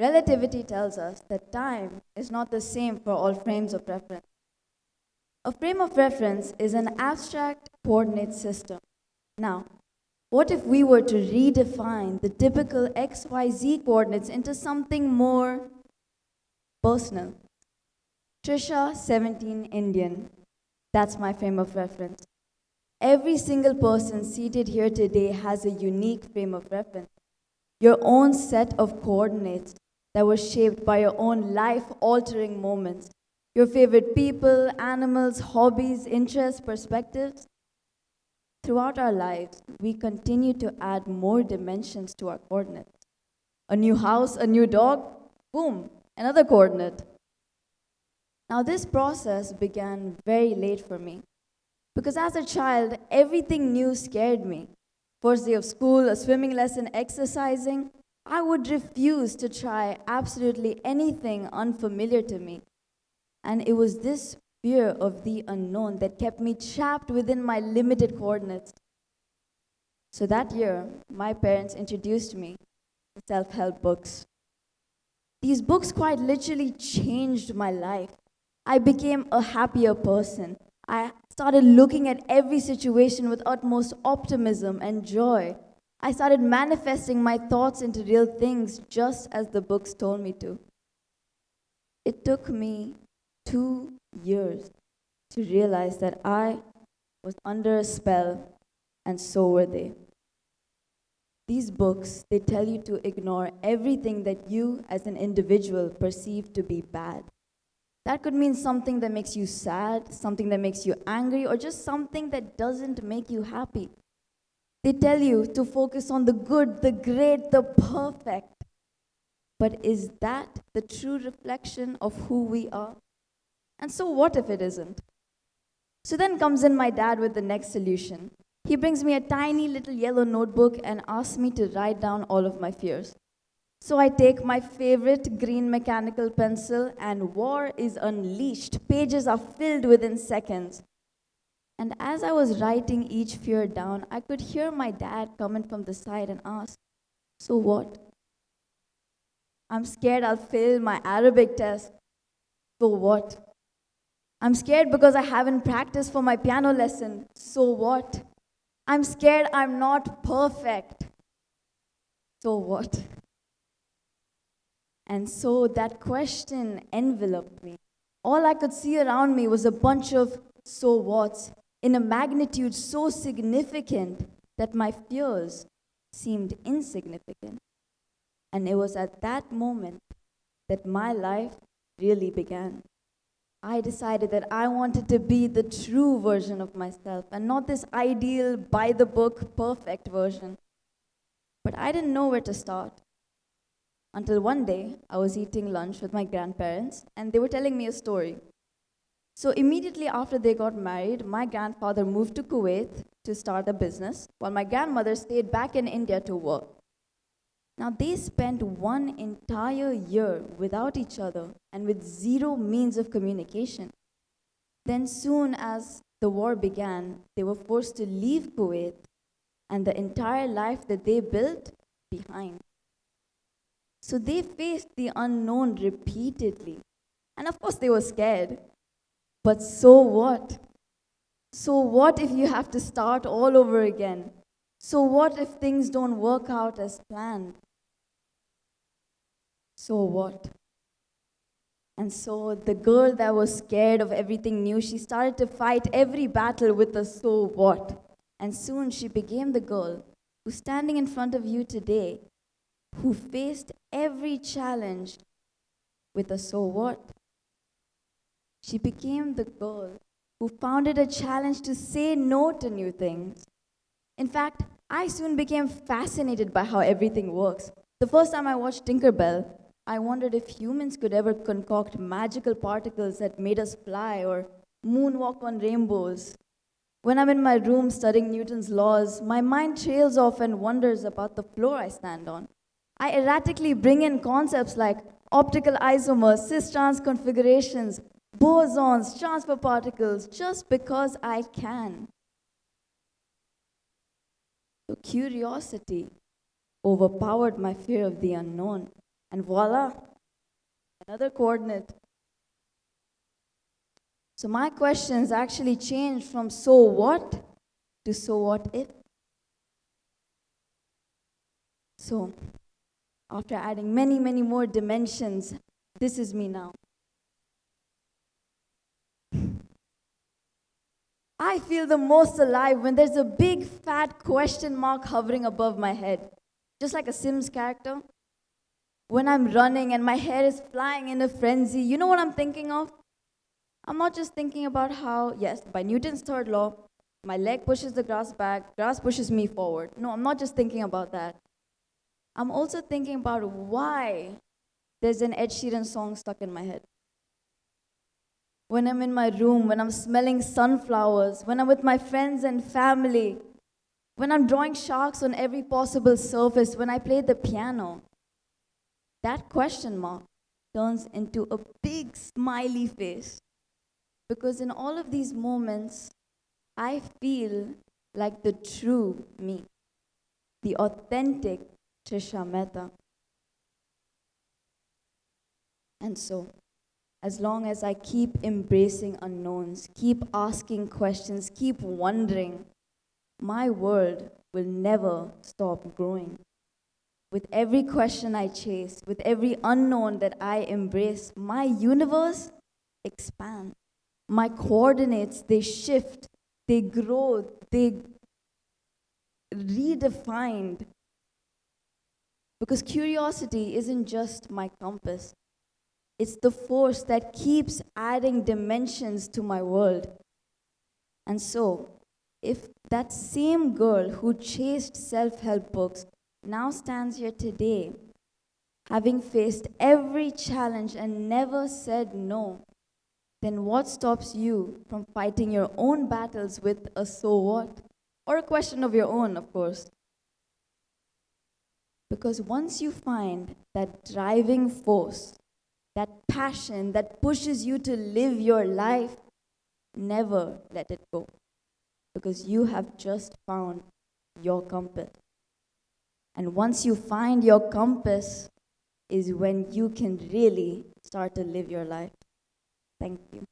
Relativity tells us that time is not the same for all frames of reference. A frame of reference is an abstract coordinate system. Now, what if we were to redefine the typical XYZ coordinates into something more personal? Trisha, 17, Indian. That's my frame of reference. Every single person seated here today has a unique frame of reference. Your own set of coordinates that were shaped by your own life-altering moments. Your favorite people, animals, hobbies, interests, perspectives. Throughout our lives, we continue to add more dimensions to our coordinates. A new house, a new dog, boom, another coordinate. Now, this process began very late for me because as a child, everything new scared me. First day of school, a swimming lesson, exercising, I would refuse to try absolutely anything unfamiliar to me. And it was this fear of the unknown that kept me trapped within my limited coordinates. So that year, my parents introduced me to self-help books. These books quite literally changed my life. I became a happier person. I started looking at every situation with utmost optimism and joy. I started manifesting my thoughts into real things just as the books told me to. It took me 2 years to realize that I was under a spell, and so were they. These books, they tell you to ignore everything that you as an individual perceive to be bad. That could mean something that makes you sad, something that makes you angry, or just something that doesn't make you happy. They tell you to focus on the good, the great, the perfect. But is that the true reflection of who we are? And so what if it isn't? So then comes in my dad with the next solution. He brings me a tiny little yellow notebook and asks me to write down all of my fears. So I take my favorite green mechanical pencil and war is unleashed. Pages are filled within seconds. And as I was writing each fear down, I could hear my dad coming from the side and ask, "So what? I'm scared I'll fail my Arabic test. So what? I'm scared because I haven't practiced for my piano lesson. So what? I'm scared I'm not perfect. So what?" And so that question enveloped me. All I could see around me was a bunch of so whats in a magnitude so significant that my fears seemed insignificant. And it was at that moment that my life really began. I decided that I wanted to be the true version of myself and not this ideal, by the book, perfect version. But I didn't know where to start. Until one day, I was eating lunch with my grandparents and they were telling me a story. So immediately after they got married, my grandfather moved to Kuwait to start a business while my grandmother stayed back in India to work. Now they spent one entire year without each other and with zero means of communication. Then soon as the war began, they were forced to leave Kuwait and the entire life that they built behind. So they faced the unknown repeatedly. And of course they were scared. But so what? So what if you have to start all over again? So what if things don't work out as planned? So what? And so the girl that was scared of everything new, she started to fight every battle with a so what? And soon she became the girl who's standing in front of you today, who faced every challenge with a so what? She became the girl who found it a challenge to say no to new things. In fact, I soon became fascinated by how everything works. The first time I watched Tinkerbell, I wondered if humans could ever concoct magical particles that made us fly or moonwalk on rainbows. When I'm in my room studying Newton's laws, my mind trails off and wonders about the floor I stand on. I erratically bring in concepts like optical isomers, cis-trans configurations, bosons, transfer particles, just because I can. So curiosity overpowered my fear of the unknown. And voila, another coordinate. So my questions actually changed from so what to so what if. So after adding many, many more dimensions, this is me now. I feel the most alive when there's a big fat question mark hovering above my head, just like a Sims character. When I'm running and my hair is flying in a frenzy, you know what I'm thinking of? I'm not just thinking about how, yes, by Newton's third law, my leg pushes the grass pushes me forward. No, I'm not just thinking about that. I'm also thinking about why there's an Ed Sheeran song stuck in my head. When I'm in my room, when I'm smelling sunflowers, when I'm with my friends and family, when I'm drawing sharks on every possible surface, when I play the piano, that question mark turns into a big smiley face. Because in all of these moments, I feel like the true me, the authentic Trisha Mehta. And so, as long as I keep embracing unknowns, keep asking questions, keep wondering, my world will never stop growing. With every question I chase, with every unknown that I embrace, my universe expands. My coordinates, they shift, they grow, they redefined. Because curiosity isn't just my compass. It's the force that keeps adding dimensions to my world. And so, if that same girl who chased self-help books now stands here today, having faced every challenge and never said no, then what stops you from fighting your own battles with a so what? Or a question of your own, of course. Because once you find that driving force, that passion that pushes you to live your life, never let it go. Because you have just found your compass. And once you find your compass, is when you can really start to live your life. Thank you.